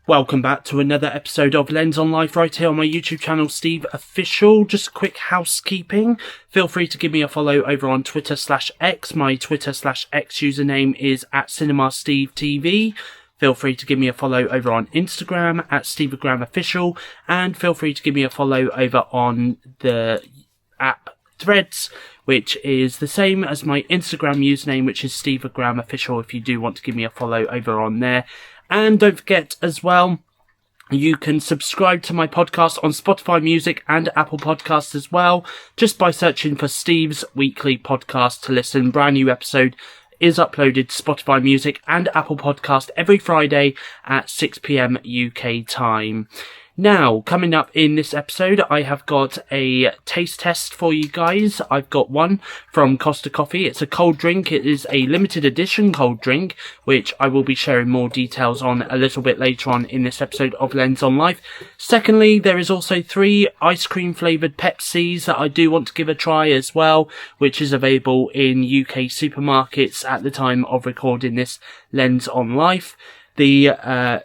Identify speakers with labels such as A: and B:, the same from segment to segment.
A: Welcome back to another episode of Lens on Life right here on my YouTube channel, SteveOfficial. Just a quick housekeeping. Feel free to give me a follow over on Twitter/X. My Twitter/X username is @CinemaSteveTV. Feel free to give me a follow over on Instagram @SteveOfficial. And feel free to give me a follow over on the app Threads, which is the same as my Instagram username, which is SteveOfficial, if you do want to give me a follow over on there. And don't forget as well, you can subscribe to my podcast on Spotify Music and Apple Podcasts as well, just by searching for Steve's Weekly Podcast to listen. Brand new episode is uploaded to Spotify Music and Apple Podcast every Friday at 6 PM UK time. Now, coming up in this episode, I have got a taste test for you guys. I've got one from Costa Coffee. It's a cold drink. It is a limited edition cold drink, which I will be sharing more details on a little bit later on in this episode of Lens on Life. Secondly, there is also 3 ice cream flavoured Pepsis that I do want to give a try as well, which is available in UK supermarkets at the time of recording this Lens on Life. The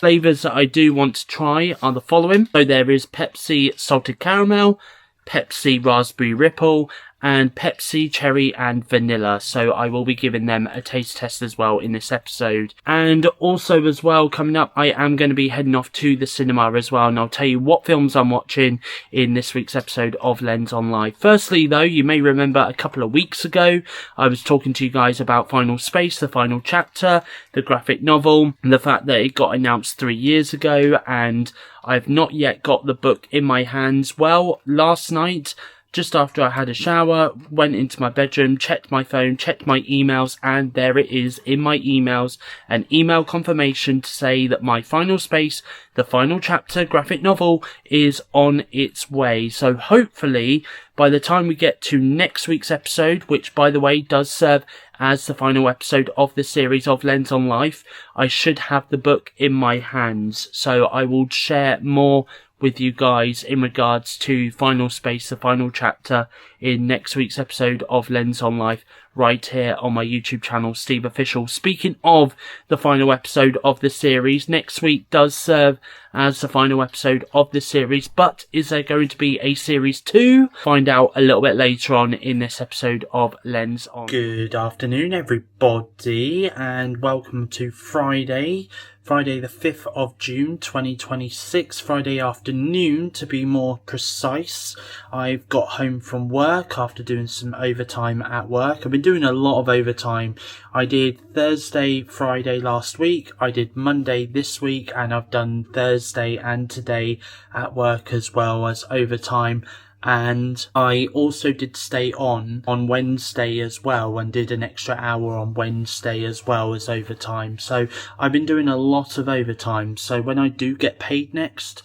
A: flavours that I do want to try are the following. So there is Pepsi Salted Caramel, Pepsi Raspberry Ripple, and Pepsi Cherry and Vanilla. So I will be giving them a taste test as well in this episode. And also as well, coming up, I am going to be heading off to the cinema as well. And I'll tell you what films I'm watching in this week's episode of Lens on Life. Firstly though, you may remember a couple of weeks ago, I was talking to you guys about Final Space, the final chapter, the graphic novel, and the fact that it got announced 3 years ago. And I've not yet got the book in my hands. Well, last night, just after I had a shower, went into my bedroom, checked my phone, checked my emails, and there it is in my emails, an email confirmation to say that my Final Space, the final chapter graphic novel, is on its way. So hopefully, by the time we get to next week's episode, which by the way does serve as the final episode of the series of Lens on Life, I should have the book in my hands. So I will share more with you guys in regards to Final Space, the final chapter, in next week's episode of Lens on Life, right here on my YouTube channel, SteveOfficial. Speaking of the final episode of the series, next week does serve as the final episode of the series, but is there going to be a series 2? Find out a little bit later on in this episode of Lens on. Good afternoon, everybody, and welcome to Friday the 5th of June 2026, Friday afternoon to be more precise. I've got home from work after doing some overtime at work. I've been doing a lot of overtime. I did Thursday, Friday last week, I did Monday this week, and I've done Thursday and today at work as well as overtime. And I also did stay on Wednesday as well, and did an extra hour on Wednesday as well as overtime. So I've been doing a lot of overtime. So when I do get paid next,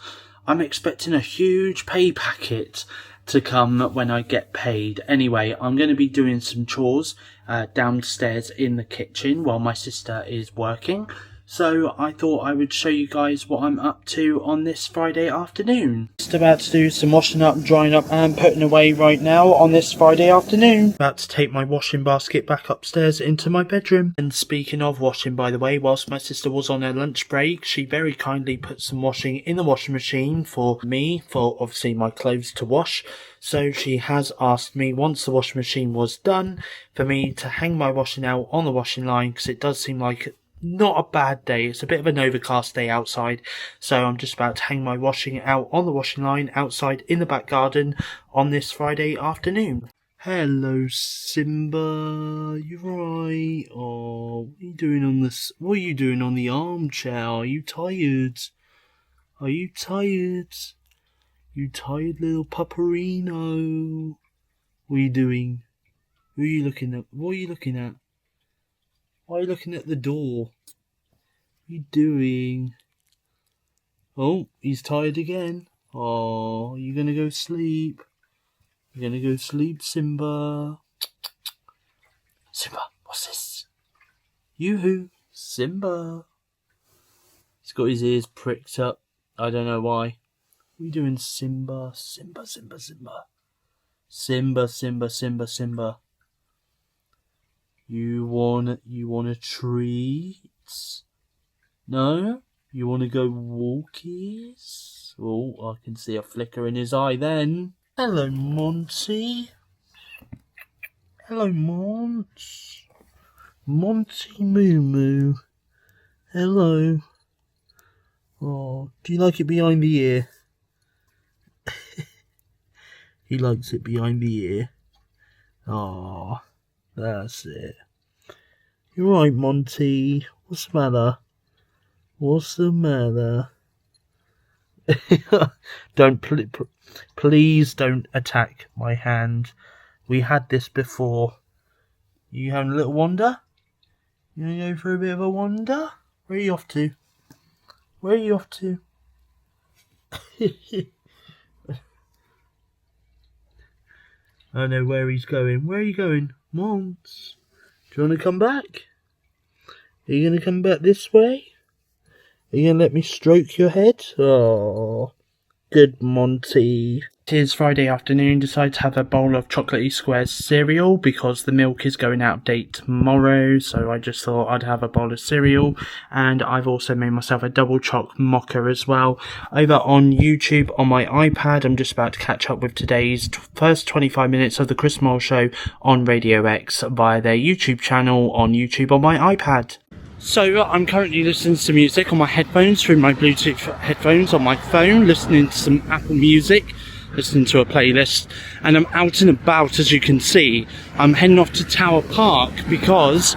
A: I'm expecting a huge pay packet to come when I get paid. Anyway, I'm going to be doing some chores downstairs in the kitchen while my sister is working. So I thought I would show you guys what I'm up to on this Friday afternoon. Just about to do some washing up, drying up and putting away right now on this Friday afternoon. About to take my washing basket back upstairs into my bedroom. And speaking of washing, by the way, whilst my sister was on her lunch break, she very kindly put some washing in the washing machine for me, for obviously my clothes to wash. So she has asked me, once the washing machine was done, for me to hang my washing out on the washing line, because it does seem like not a bad day. It's a bit of an overcast day outside, so I'm just about to hang my washing out on the washing line outside in the back garden on this Friday afternoon. Hello, Simba. You right? Oh, what are you doing on this? What are you doing on the armchair? Are you tired? Are you tired? You tired little pupperino? What are you doing? Who are you looking at? What are you looking at? Why are you looking at the door? What are you doing? Oh, he's tired again. Oh, you're gonna go sleep. You're gonna go sleep, Simba. Simba, what's this? Yoo-hoo, Simba. He's got his ears pricked up. I don't know why. What are you doing, Simba? Simba, Simba, Simba. Simba, Simba, Simba, Simba. You want a treat? No? You want to go walkies? Oh, I can see a flicker in his eye then. Hello, Monty. Hello, Mont. Monty Moo Moo. Hello. Oh, do you like it behind the ear? He likes it behind the ear. Oh, that's it. You're right, Monty. What's the matter? What's the matter? Please don't attack my hand. We had this before. You having a little wander? You want to go for a bit of a wander? Where are you off to? Where are you off to? I know where he's going. Where are you going? Mons. Do you want to come back? Are you going to come back this way? Are you going to let me stroke your head? Oh, good Monty. It is Friday afternoon. Decided to have a bowl of chocolatey squares cereal because the milk is going out of date tomorrow. So I just thought I'd have a bowl of cereal. And I've also made myself a double choc mocha as well. Over on YouTube on my iPad, I'm just about to catch up with today's first 25 minutes of the Chris Moyle Show on Radio X via their YouTube channel on YouTube on my iPad. So I'm currently listening to some music on my headphones through my Bluetooth headphones on my phone, listening to some Apple Music, listening to a playlist, and I'm out and about. As you can see, I'm heading off to Tower Park because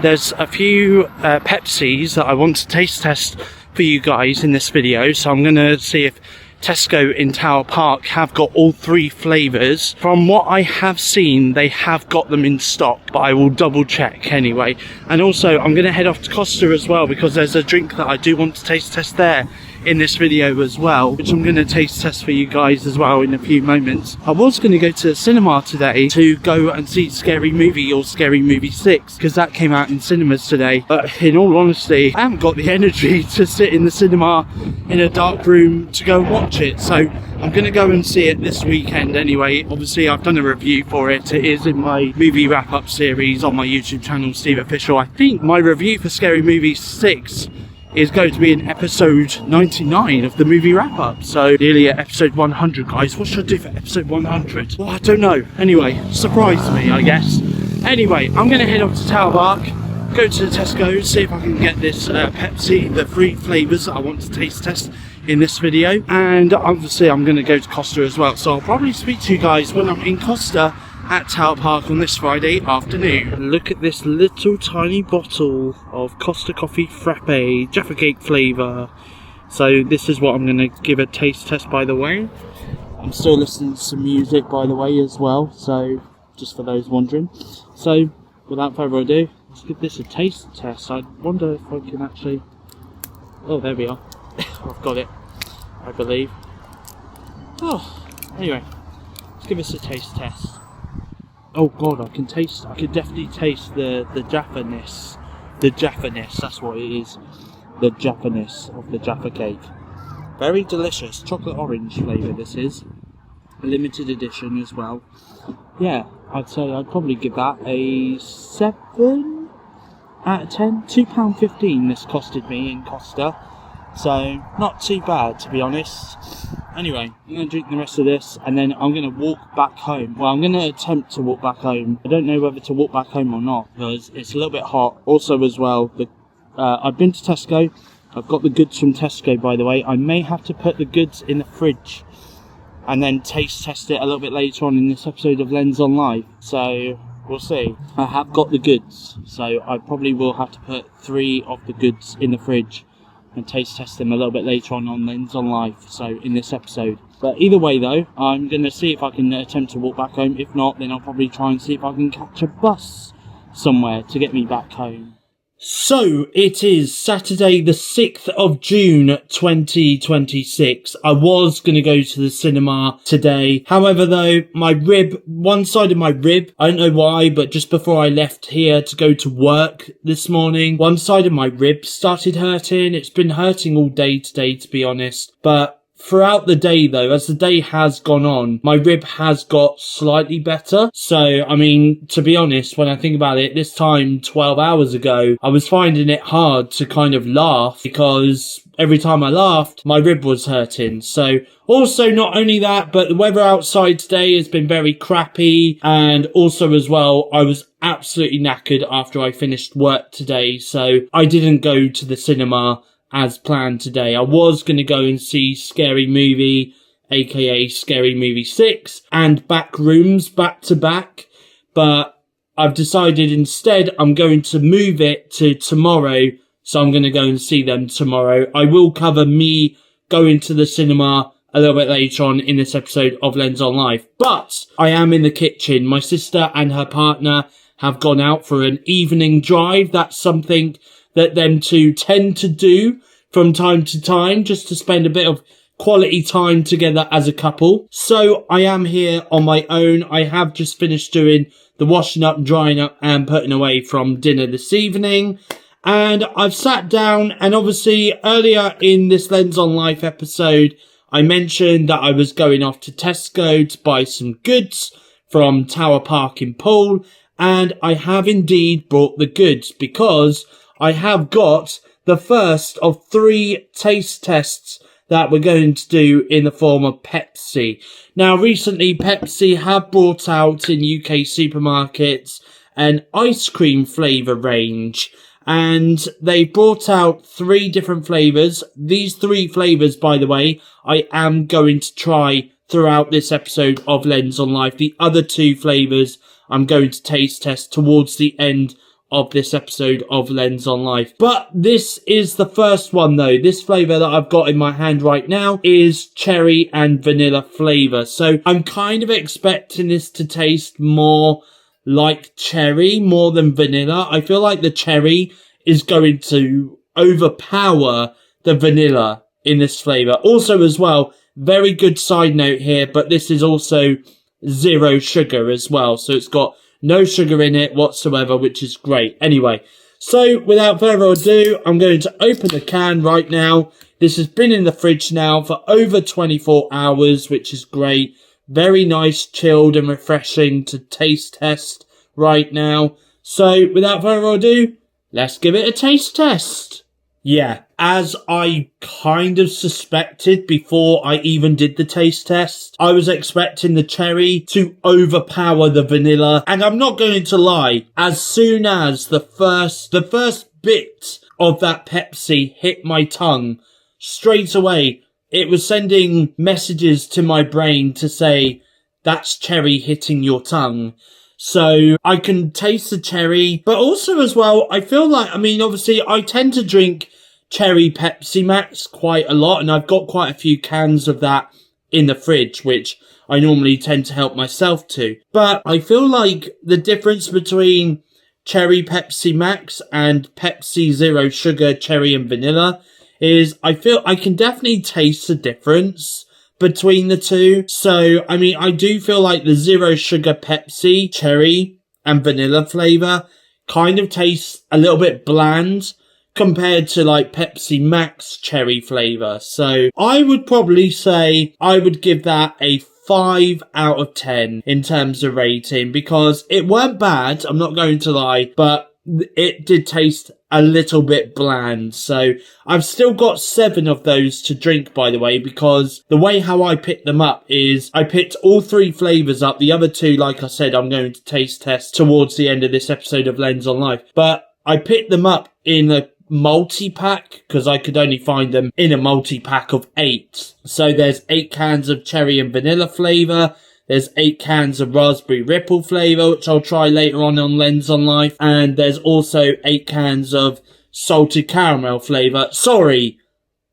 A: there's a few Pepsis that I want to taste test for you guys in this video. So I'm going to see if Tesco in Tower Park have got all three flavours. From what I have seen, they have got them in stock, but I will double check anyway. And also I'm going to head off to Costa as well because there's a drink that I do want to taste test there in this video as well, which I'm going to taste test for you guys as well in a few moments. I was going to go to the cinema today to go and see Scary Movie or Scary Movie 6 because that came out in cinemas today, but in all honesty I haven't got the energy to sit in the cinema in a dark room to go and watch it, so I'm going to go and see it this weekend anyway. Obviously I've done a review for it. It is in my movie wrap-up series on my YouTube channel, SteveOfficial. I think my review for Scary Movie 6 is going to be in episode 99 of the movie wrap-up. So nearly at episode 100, guys. What should I do for episode 100? Well, I don't know. Anyway, surprise me, I guess. Anyway, I'm going to head off to Tower Park, go to the Tesco, see if I can get this Pepsi, the three flavours that I want to taste test in this video. And obviously I'm going to go to Costa as well. So I'll probably speak to you guys when I'm in Costa at Tower Park on this Friday afternoon. Look at this little tiny bottle of Costa Coffee Frappe, Jaffa Cake flavour. So this is what I'm going to give a taste test, by the way. I'm still listening to some music, by the way, as well, so just for those wondering. So without further ado, let's give this a taste test. I wonder if I can actually... Oh, there we are. I've got it, I believe. Oh, anyway, let's give this a taste test. Oh god, I can definitely taste the Jaffa-ness. The Jaffa-ness, that's what it is. The Jaffa-ness of the Jaffa cake. Very delicious, chocolate orange flavour this is. A limited edition as well. Yeah, I'd say I'd probably give that a 7 out of 10. £2.15 this costed me in Costa. So, not too bad, to be honest. Anyway, I'm going to drink the rest of this and then I'm going to walk back home. Well, I'm going to attempt to walk back home. I don't know whether to walk back home or not because it's a little bit hot. Also as well, I've been to Tesco. I've got the goods from Tesco, by the way. I may have to put the goods in the fridge and then taste test it a little bit later on in this episode of Lens on Live. So, we'll see. I have got the goods, so I probably will have to put 3 of the goods in the fridge and taste test them a little bit later on Lens on Live, so in this episode. But either way though, I'm going to see if I can attempt to walk back home. If not, then I'll probably try and see if I can catch a bus somewhere to get me back home. So, it is Saturday the 6th of June 2026. I was going to go to the cinema today. However though, one side of my rib, I don't know why, but just before I left here to go to work this morning, one side of my rib started hurting. It's been hurting all day today, to be honest. But throughout the day though, as the day has gone on, my rib has got slightly better. So, I mean, to be honest, when I think about it, this time 12 hours ago, I was finding it hard to kind of laugh because every time I laughed, my rib was hurting. So, also not only that, but the weather outside today has been very crappy. And also as well, I was absolutely knackered after I finished work today. So, I didn't go to the cinema as planned today. I was going to go and see Scary Movie, aka Scary Movie 6, and Backrooms back to back, but I've decided instead I'm going to move it to tomorrow, so I'm going to go and see them tomorrow. I will cover me going to the cinema a little bit later on in this episode of Lens on Life, but I am in the kitchen. My sister and her partner have gone out for an evening drive. That's something that them two tend to do from time to time, just to spend a bit of quality time together as a couple. So I am here on my own. I have just finished doing the washing up, drying up and putting away from dinner this evening. And I've sat down, and obviously earlier in this Lens on Life episode, I mentioned that I was going off to Tesco to buy some goods from Tower Park in Poole. And I have indeed bought the goods because I have got the first of 3 taste tests that we're going to do in the form of Pepsi. Now, recently, Pepsi have brought out in UK supermarkets an ice cream flavour range. And they brought out 3 different flavours. These 3 flavours, by the way, I am going to try throughout this episode of Lens on Life. The other 2 flavours I'm going to taste test towards the end of this episode of Lens on Life. But this is the first one though. This flavour that I've got in my hand right now is cherry and vanilla flavour. So I'm kind of expecting this to taste more like cherry more than vanilla. I feel like the cherry is going to overpower the vanilla in this flavour. Also as well, very good side note here, but this is also 0 sugar as well. So it's got no sugar in it whatsoever, which is great. Anyway, so without further ado, I'm going to open the can right now. This has been in the fridge now for over 24 hours, which is great. Very nice, chilled and refreshing to taste test right now. So without further ado, let's give it a taste test. Yeah, as I kind of suspected before I even did the taste test, I was expecting the cherry to overpower the vanilla. And I'm not going to lie, as soon as the first bit of that Pepsi hit my tongue, straight away, it was sending messages to my brain to say, that's cherry hitting your tongue. So I can taste the cherry, but also as well, I feel like, I mean, obviously I tend to drink cherry Pepsi Max quite a lot, and I've got quite a few cans of that in the fridge, which I normally tend to help myself to. But I feel like the difference between cherry Pepsi Max and Pepsi Zero Sugar Cherry and Vanilla is I feel I can definitely taste the difference between the two. So, I mean, I do feel like the Zero Sugar Pepsi Cherry and Vanilla flavour kind of tastes a little bit bland compared to like Pepsi Max cherry flavour. So I would probably say I would give that a 5 out of 10 in terms of rating, because it weren't bad, I'm not going to lie, but it did taste a little bit bland. So I've still got 7 of those to drink, by the way, because the way how I picked them up is I picked all 3 flavours up. The other 2, like I said, I'm going to taste test towards the end of this episode of Lens on Life. But I picked them up in a multi-pack because I could only find them in a multi-pack of 8. So there's 8 cans of cherry and vanilla flavour. There's 8 cans of raspberry ripple flavour, which I'll try later on Lens on Life. And there's also 8 cans of salted caramel flavour. Sorry,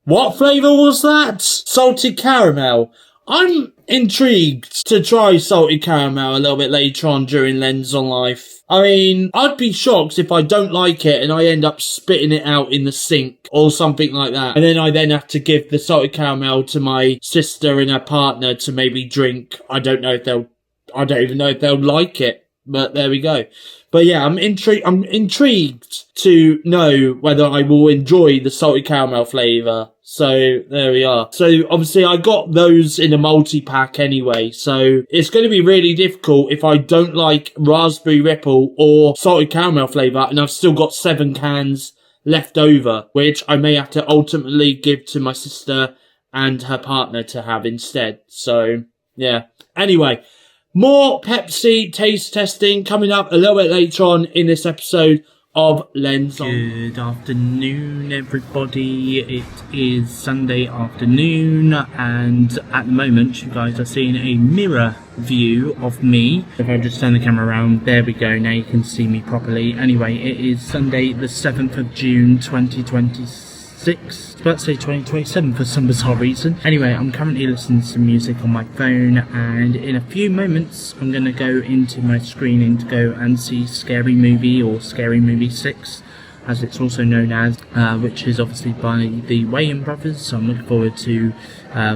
A: what flavour was that? Salted caramel. I'm intrigued to try salted caramel a little bit later on during Lens on Life. I mean, I'd be shocked if I don't like it and I end up spitting it out in the sink or something like that. And then I have to give the salted caramel to my sister and her partner to maybe drink. I don't even know if they'll like it. But there we go. But yeah, I'm intrigued to know whether I will enjoy the salted caramel flavour. So there we are. So obviously I got those in a multi-pack anyway. So it's going to be really difficult if I don't like raspberry ripple or salted caramel flavour, and I've still got 7 cans left over, which I may have to ultimately give to my sister and her partner to have instead. So yeah. Anyway, more Pepsi taste testing coming up a little bit later on in this episode of Lens On. Good afternoon, everybody. It is Sunday afternoon, and at the moment, you guys are seeing a mirror view of me. If I just turn the camera around, there we go. Now you can see me properly. Anyway, it is Sunday, the 7th of June, 2026. About to say 2027 for some bizarre reason. Anyway, I'm currently listening to some music on my phone, and in a few moments I'm going to go into my screening to go and see Scary Movie, or Scary Movie 6 as it's also known as, which is obviously by the Wayans brothers, so I'm looking forward to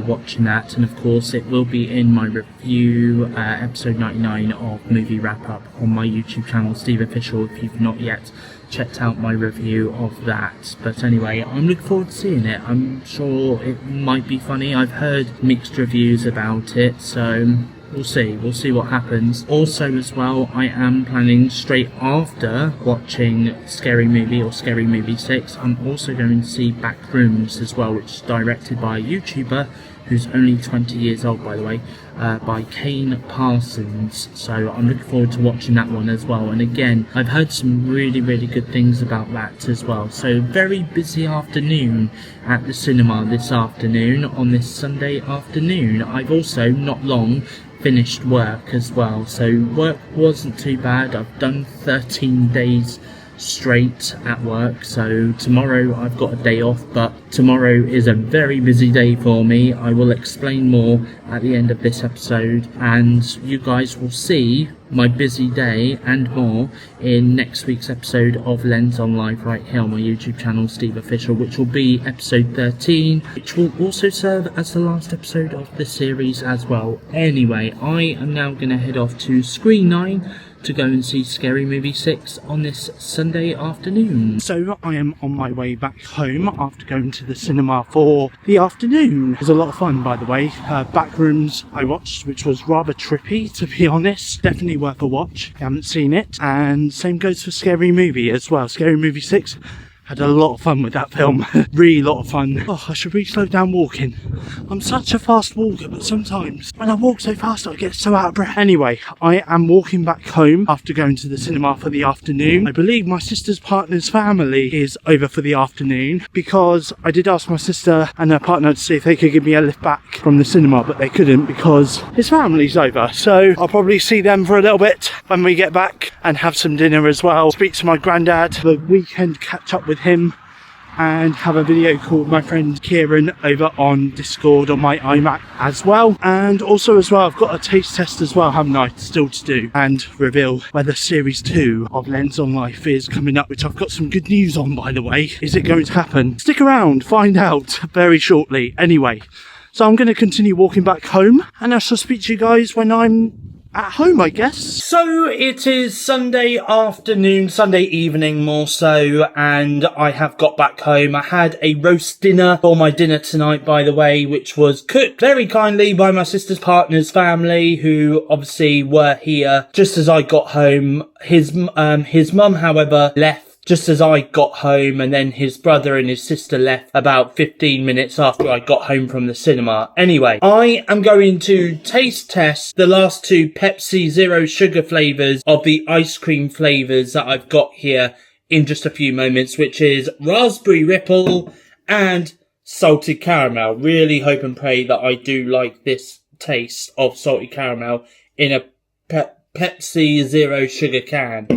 A: watching that. And of course it will be in my review, episode 99 of Movie Wrap Up on my YouTube channel SteveOfficial, if you've not yet checked out my review of that. But anyway, I'm looking forward to seeing it. I'm sure it might be funny. I've heard mixed reviews about it, so we'll see what happens. Also as well, I am planning straight after watching Scary Movie or Scary Movie 6, I'm also going to see Backrooms as well, which is directed by a YouTuber who's only 20 years old, by the way, by Kane Parsons. So I'm looking forward to watching that one as well. And again, I've heard some really good things about that as well. So very busy afternoon at the cinema this afternoon, on this Sunday afternoon. I've also not long finished work as well, so work wasn't too bad. I've done 13 days straight at work, so tomorrow I've got a day off, but tomorrow is a very busy day for me. I will explain more at the end of this episode, and you guys will see my busy day and more in next week's episode of Lens On Live right here on my YouTube channel SteveOfficial, which will be episode 13, which will also serve as the last episode of the series as well. Anyway, I am now going to head off to Screen 9 to go and see Scary Movie 6 on this Sunday afternoon. So I am on my way back home after going to the cinema for the afternoon. It was a lot of fun, by the way. Backrooms I watched, which was rather trippy, to be honest. Definitely worth a watch if you haven't seen it. And same goes for Scary Movie as well. Scary Movie 6. Had a lot of fun with that film. Really a lot of fun. Oh, I should really slow down walking. I'm such a fast walker, but sometimes when I walk so fast I get so out of breath. Anyway, I am walking back home after going to the cinema for the afternoon. I believe my sister's partner's family is over for the afternoon, because I did ask my sister and her partner to see if they could give me a lift back from the cinema, but they couldn't because his family's over. So I'll probably see them for a little bit when we get back and have some dinner as well. Speak to my granddad, the weekend catch up with him, and have a video call with my friend Kieran over on Discord on my iMac as well. And also as well, I've got a taste test as well, haven't I, still to do, and reveal whether series 2 of Lens On Life is coming up, which I've got some good news on, by the way. Is it going to happen? Stick around, find out very shortly. Anyway, so I'm going to continue walking back home, and I shall speak to you guys when I'm at home, I guess. So it is Sunday afternoon, Sunday evening more so, and I have got back home. I had a roast dinner for my dinner tonight, by the way, which was cooked very kindly by my sister's partner's family, who obviously were here just as I got home. His mum, however, left just as I got home, and then his brother and his sister left about 15 minutes after I got home from the cinema. Anyway, I am going to taste test the last 2 Pepsi Zero Sugar flavours of the ice cream flavours that I've got here in just a few moments, which is Raspberry Ripple and Salted Caramel. Really hope and pray that I do like this taste of Salted Caramel in a Pepsi Zero Sugar can.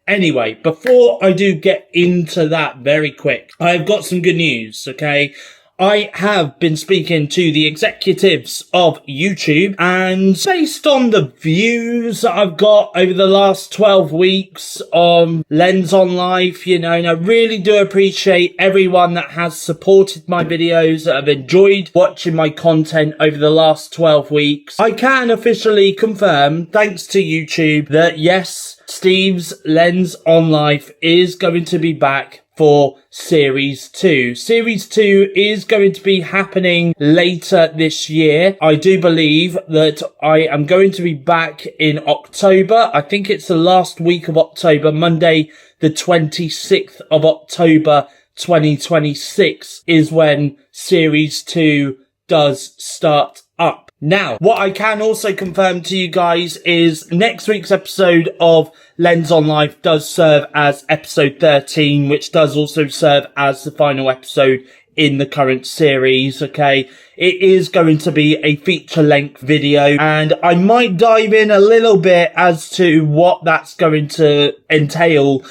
A: Anyway, before I do get into that very quick, I've got some good news, okay? I have been speaking to the executives of YouTube, and based on the views that I've got over the last 12 weeks on Lens on Life, and I really do appreciate everyone that has supported my videos, that have enjoyed watching my content over the last 12 weeks. I can officially confirm, thanks to YouTube, that yes, Steve's Lens on Life is going to be back for Series 2. Series 2 is going to be happening later this year. I do believe that I am going to be back in October. I think it's the last week of October, Monday the 26th of October 2026 is when Series 2 does start up. Now, what I can also confirm to you guys is next week's episode of Lens on Life does serve as episode 13, which does also serve as the final episode in the current series, okay? It is going to be a feature-length video, and I might dive in a little bit as to what that's going to entail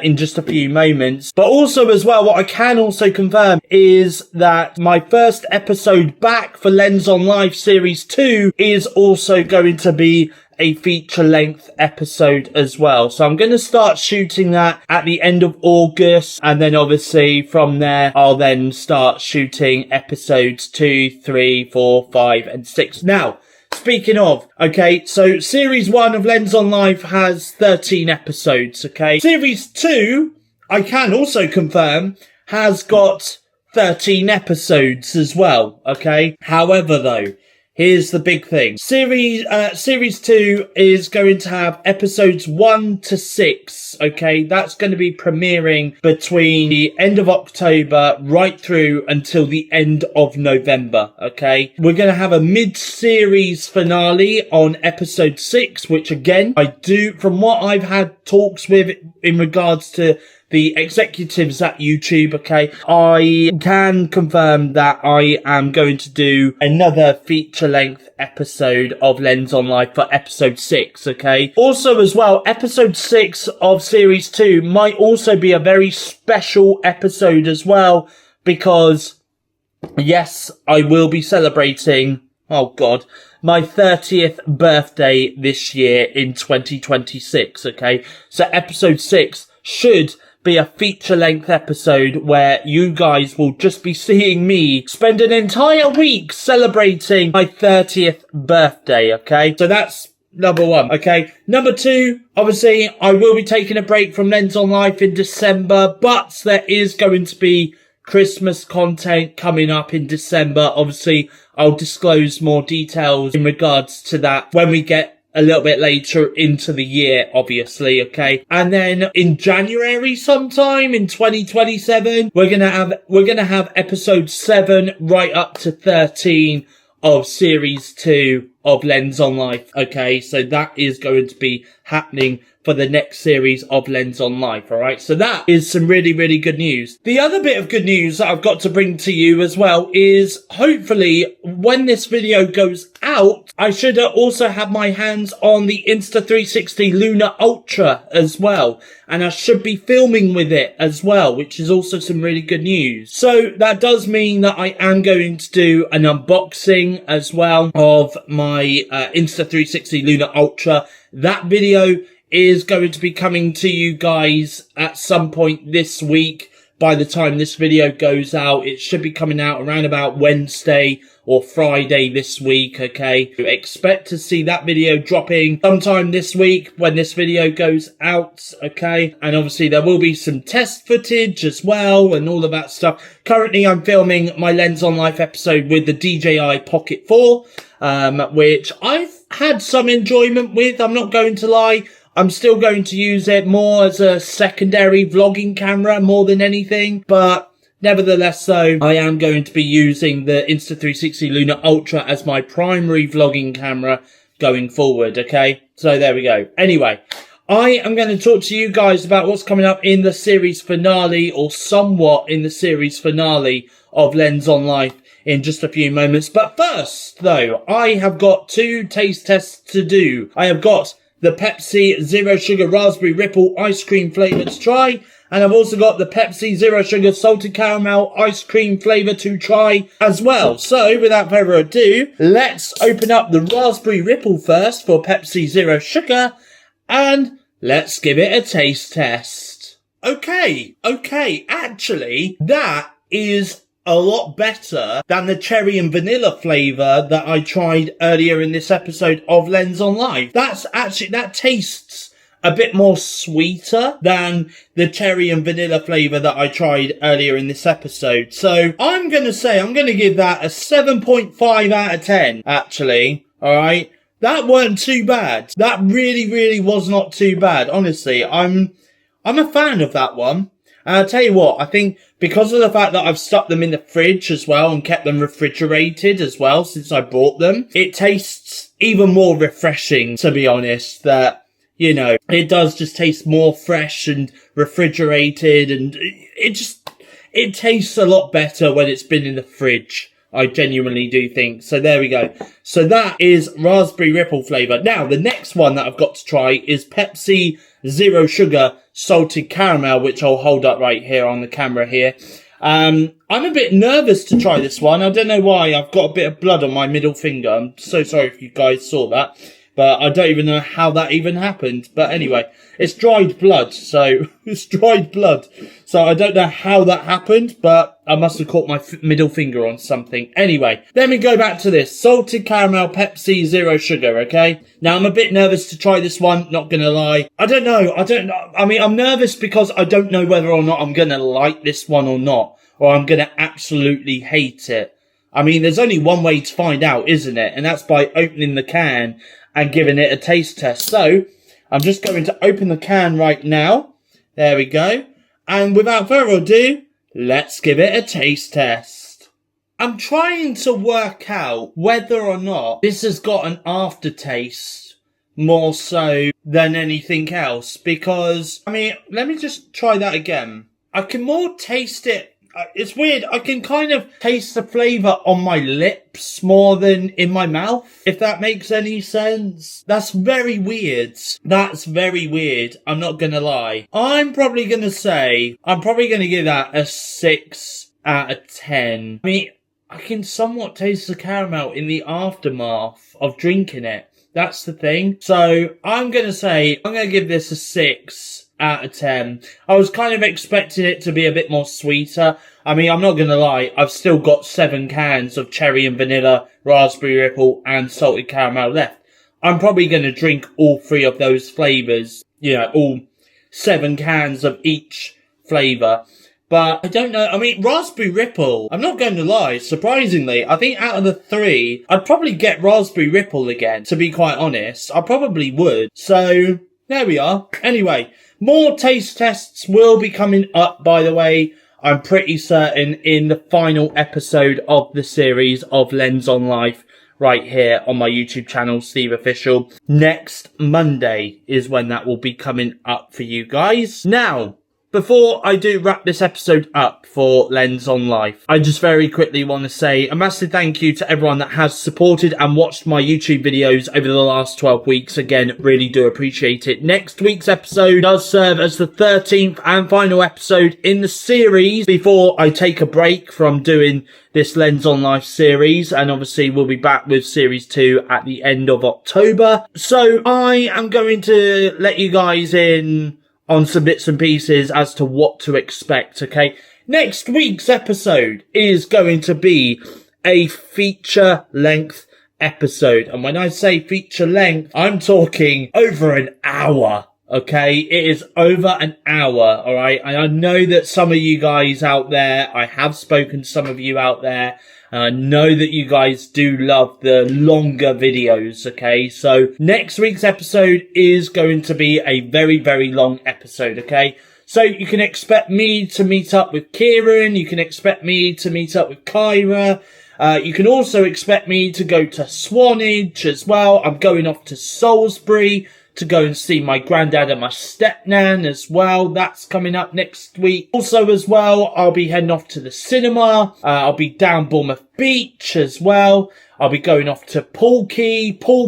A: in just a few moments. But also as well, what I can also confirm is that my first episode back for Lens on Life Series 2 is also going to be a feature-length episode as well. So I'm going to start shooting that at the end of August, and then obviously from there I'll then start shooting episodes 2, 3, 4, 5 and 6. Now, speaking of, okay, so Series 1 of Lens on Life has 13 episodes, okay? Series 2, I can also confirm, has got 13 episodes as well, okay? However though, here's the big thing. Series 2 is going to have episodes 1 to 6, okay? That's going to be premiering between the end of October right through until the end of November, okay? We're going to have a mid-series finale on episode 6, which again, from what I've had talks with in regards to the executives at YouTube, okay, I can confirm that I am going to do another feature-length episode of Lens on Life for episode 6, okay? Also as well, episode 6 of Series 2 might also be a very special episode as well, because, yes, I will be celebrating, oh God, my 30th birthday this year in 2026, okay? So episode 6 should be a feature-length episode where you guys will just be seeing me spend an entire week celebrating my 30th birthday, okay? So that's number 1, okay? Number 2, obviously, I will be taking a break from Lens on Life in December, but there is going to be Christmas content coming up in December. Obviously, I'll disclose more details in regards to that when we get a little bit later into the year, obviously, okay? And then in January sometime in 2027, we're gonna have episode 7 right up to 13 of Series 2 of Lens on Life, okay? So that is going to be happening for the next series of Lens on Life, alright? So that is some really, really good news. The other bit of good news that I've got to bring to you as well is hopefully when this video goes out, I should also have my hands on the Insta360 Lunar Ultra as well. And I should be filming with it as well, which is also some really good news. So that does mean that I am going to do an unboxing as well of my Insta360 Lunar Ultra. That video is going to be coming to you guys at some point this week. By the time this video goes out, it should be coming out around about Wednesday or Friday this week, okay? Expect to see that video dropping sometime this week when this video goes out, okay? And obviously there will be some test footage as well and all of that stuff. Currently I'm filming my Lens on Life episode with the DJI Pocket 4, which I've had some enjoyment with, I'm not going to lie. I'm still going to use it more as a secondary vlogging camera more than anything, but nevertheless though, I am going to be using the Insta360 Lunar Ultra as my primary vlogging camera going forward, okay? So there we go. Anyway, I am going to talk to you guys about what's coming up in the series finale, or somewhat in the series finale of Lens on Life in just a few moments. But first though, I have got 2 taste tests to do. I have got the Pepsi Zero Sugar Raspberry Ripple Ice Cream flavour to try, And I've also got the Pepsi Zero Sugar Salted Caramel Ice Cream flavour to try as well. So, without further ado, let's open up the Raspberry Ripple first for Pepsi Zero Sugar. And let's give it a taste test. Okay, actually, that is a lot better than the cherry and vanilla flavour that I tried earlier in this episode of Lens on Live. That tastes a bit more sweeter than the cherry and vanilla flavour that I tried earlier in this episode. So I'm going to give that a 7.5 out of 10, actually. Alright? That weren't too bad. That really was not too bad. Honestly, I'm a fan of that one. And I'll tell you what, I think because of the fact that I've stuck them in the fridge as well and kept them refrigerated as well since I bought them, it tastes even more refreshing, to be honest, that, you know, it does just taste more fresh and refrigerated, and it tastes a lot better when it's been in the fridge. I genuinely do think. So there we go. So that is Raspberry Ripple flavour. Now, the next one that I've got to try is Pepsi Zero Sugar Salted Caramel, which I'll hold up right here on the camera here. I'm a bit nervous to try this one. I don't know why. I've got a bit of blood on my middle finger. I'm so sorry if you guys saw that. But I don't even know how that even happened. But anyway, it's dried blood. So, it's dried blood. So I don't know how that happened, but I must have caught my middle finger on something. Anyway, let me go back to this. Salted Caramel Pepsi Zero Sugar, okay? Now, I'm a bit nervous to try this one, not gonna lie. I don't know. I mean, I'm nervous because I don't know whether or not I'm gonna like this one or not. Or I'm gonna absolutely hate it. I mean, there's only one way to find out, isn't it? And that's by opening the can and giving it a taste test. So, I'm just going to open the can right now. There we go. And without further ado, let's give it a taste test. I'm trying to work out whether or not this has got an aftertaste more so than anything else. Because, I mean, let me just try that again. I can more taste it. It's weird. I can kind of taste the flavour on my lips more than in my mouth, if that makes any sense. That's very weird. That's very weird. I'm not going to lie. I'm probably going to give that a 6 out of 10. I mean, I can somewhat taste the caramel in the aftermath of drinking it. That's the thing. So I'm going to give this a 6 out of 10. I was kind of expecting it to be a bit more sweeter. I mean, I'm not going to lie, I've still got 7 cans of cherry and vanilla, raspberry ripple and salted caramel left. I'm probably going to drink all 3 of those flavours, you know, all 7 cans of each flavour. But I don't know, I mean, raspberry ripple, I'm not going to lie, surprisingly, I think out of the 3, I'd probably get raspberry ripple again, to be quite honest. I probably would. So, there we are. Anyway, more taste tests will be coming up, by the way. I'm pretty certain in the final episode of the series of Lens on Life right here on my YouTube channel, SteveOfficial. Next Monday is when that will be coming up for you guys. Now, before I do wrap this episode up for Lens on Life, I just very quickly want to say a massive thank you to everyone that has supported and watched my YouTube videos over the last 12 weeks. Again, really do appreciate it. Next week's episode does serve as the 13th and final episode in the series before I take a break from doing this Lens on Life series, and obviously we'll be back with series 2 at the end of October. So I am going to let you guys in on some bits and pieces as to what to expect, okay? Next week's episode is going to be a feature-length episode. And when I say feature-length, I'm talking over an hour, okay? It is over an hour, alright? And I know that some of you guys out there, I have spoken to some of you out there, and I know that you guys do love the longer videos, okay? So next week's episode is going to be a very, very long episode, okay? So you can expect me to meet up with Kieran. You can expect me to meet up with Kyra. You can also expect me to go to Swanage as well. I'm going off to Salisbury to go and see my granddad and my stepnan as well. That's coming up next week. Also as well, I'll be heading off to the cinema. I'll be down Bournemouth Beach as well. I'll be going off to Pool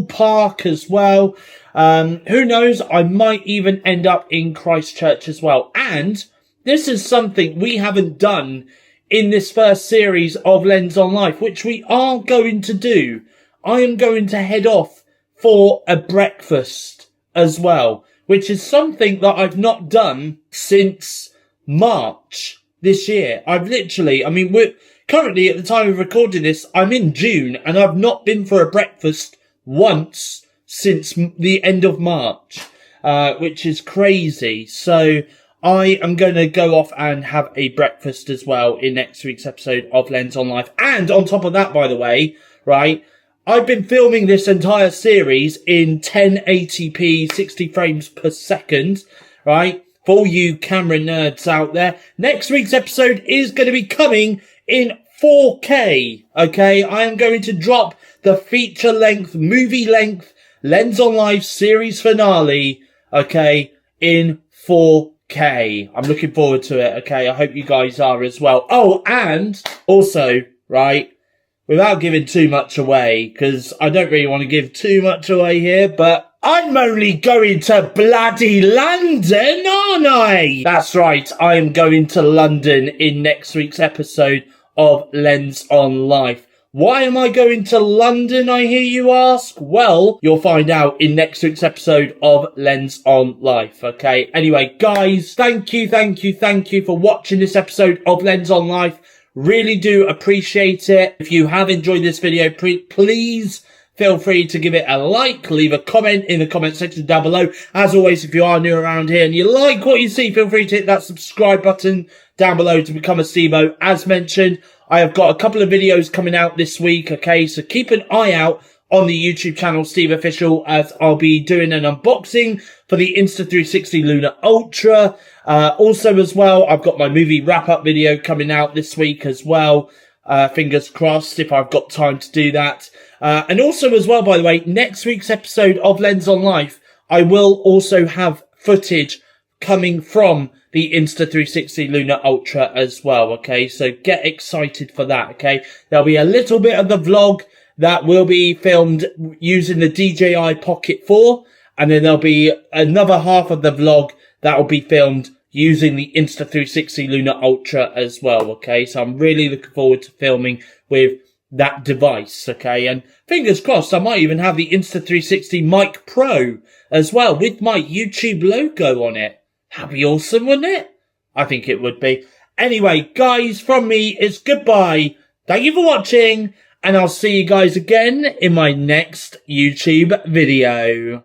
A: Park as well. Who knows? I might even end up in Christchurch as well. And this is something we haven't done in this first series of Lens on Life, which we are going to do. I am going to head off for a breakfast as well, which is something that I've not done since March this year. We're currently, at the time of recording this, I'm in June, and I've not been for a breakfast once since the end of March, which is crazy. So I am going to go off and have a breakfast as well in next week's episode of Lens on Life. And on top of that, by the way, right, I've been filming this entire series in 1080p, 60 frames per second, right? For you camera nerds out there. Next week's episode is going to be coming in 4K, okay? I am going to drop the feature-length, movie-length Lens on Life series finale, okay, in 4K. I'm looking forward to it, okay? I hope you guys are as well. Oh, and also, right, without giving too much away, because I don't really want to give too much away here, but I'm only going to bloody London, aren't I? That's right, I am going to London in next week's episode of Lens on Life. Why am I going to London, I hear you ask? Well, you'll find out in next week's episode of Lens on Life, okay? Anyway, guys, thank you for watching this episode of Lens on Life. Really do appreciate it. If you have enjoyed this video, please feel free to give it a like, leave a comment in the comment section down below. As always, if you are new around here and you like what you see, feel free to hit that subscribe button down below to become a Stevo. As mentioned, I have got a couple of videos coming out this week, okay? So keep an eye out on the YouTube channel SteveOfficial, as I'll be doing an unboxing for the Insta360 Lunar Ultra. Also as well, I've got my movie wrap-up video coming out this week as well. Fingers crossed if I've got time to do that. And also as well, by the way, next week's episode of Lens on Life, I will also have footage coming from the Insta360 Lunar Ultra as well, okay? So get excited for that, okay? There'll be a little bit of the vlog that will be filmed using the DJI Pocket 4, and then there'll be another half of the vlog that will be filmed using the Insta360 Lunar Ultra as well, okay? So I'm really looking forward to filming with that device, okay? And fingers crossed, I might even have the Insta360 Mic Pro as well with my YouTube logo on it. That'd be awesome, wouldn't it? I think it would be. Anyway, guys, from me, it's goodbye. Thank you for watching, and I'll see you guys again in my next YouTube video.